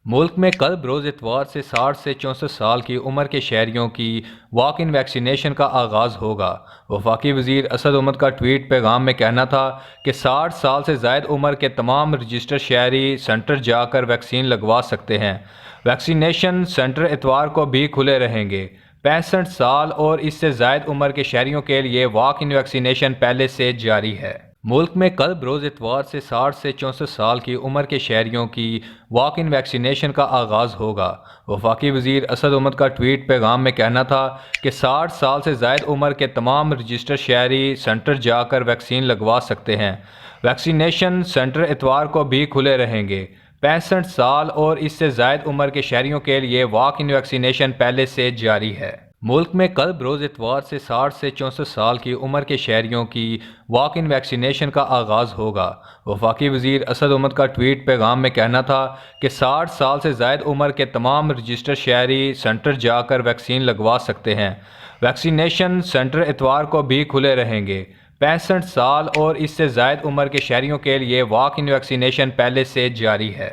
ملک میں کل بروز اتوار سے 60 سے 64 سال کی عمر کے شہریوں کی واک ان ویکسینیشن کا آغاز ہوگا۔ وفاقی وزیر اسد احمد کا ٹویٹ پیغام میں کہنا تھا کہ 60 سال سے زائد عمر کے تمام رجسٹرڈ شہری سینٹر جا کر ویکسین لگوا سکتے ہیں۔ ویکسینیشن سینٹر اتوار کو بھی کھلے رہیں گے۔ 65 سال اور اس سے زائد عمر کے شہریوں کے لیے واک ان ویکسینیشن پہلے سے جاری ہے۔ ملک میں کل بروز اتوار سے 60 سے 64 سال کی عمر کے شہریوں کی واک ان ویکسینیشن کا آغاز ہوگا۔ وفاقی وزیر اسد احمد کا ٹویٹ پیغام میں کہنا تھا کہ 60 سال سے زائد عمر کے تمام رجسٹرڈ شہری سینٹر جا کر ویکسین لگوا سکتے ہیں۔ ویکسینیشن سینٹر اتوار کو بھی کھلے رہیں گے۔ 65 سال اور اس سے زائد عمر کے شہریوں کے لیے واک ان ویکسینیشن پہلے سے جاری ہے۔ ملک میں کل بروز اتوار سے 60 سے 64 سال کی عمر کے شہریوں کی واک ان ویکسینیشن کا آغاز ہوگا۔ وفاقی وزیر اسد احمد کا ٹویٹ پیغام میں کہنا تھا کہ 60 سال سے زائد عمر کے تمام رجسٹرڈ شہری سینٹر جا کر ویکسین لگوا سکتے ہیں۔ ویکسینیشن سینٹر اتوار کو بھی کھلے رہیں گے۔ 65 سال اور اس سے زائد عمر کے شہریوں کے لیے واک ان ویکسینیشن پہلے سے جاری ہے۔